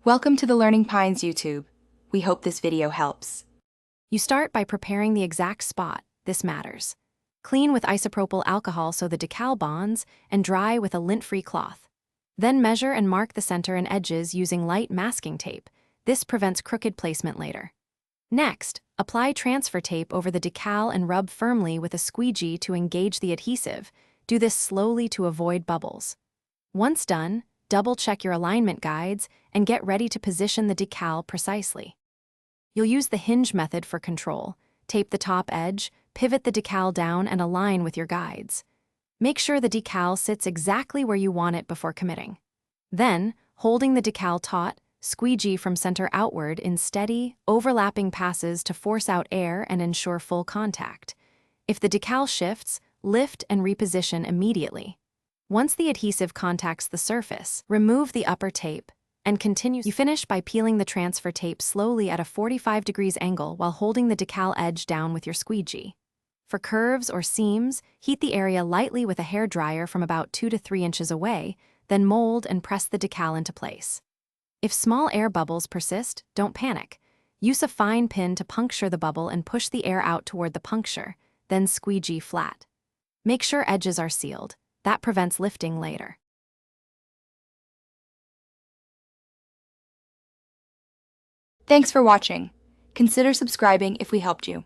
Welcome to the Learning Pines YouTube. We hope this video helps. You start by preparing the exact spot. This matters. Clean with isopropyl alcohol so the decal bonds, and dry with a lint-free cloth. Then measure and mark the center and edges using light masking tape. This prevents crooked placement later. Next, apply transfer tape over the decal and rub firmly with a squeegee to engage the adhesive. Do this slowly to avoid bubbles. Once done, double-check your alignment guides and get ready to position the decal precisely. You'll use the hinge method for control. Tape the top edge, pivot the decal down, and align with your guides. Make sure the decal sits exactly where you want it before committing. Then, holding the decal taut, squeegee from center outward in steady, overlapping passes to force out air and ensure full contact. If the decal shifts, lift and reposition immediately. Once the adhesive contacts the surface, remove the upper tape and continue. You finish by peeling the transfer tape slowly at a 45 degrees angle while holding the decal edge down with your squeegee. For curves or seams, heat the area lightly with a hair dryer from about 2 to 3 inches away, then mold and press the decal into place. If small air bubbles persist, don't panic. Use a fine pin to puncture the bubble and push the air out toward the puncture, then squeegee flat. Make sure edges are sealed. That prevents lifting later. Thanks for watching. Consider subscribing if we helped you.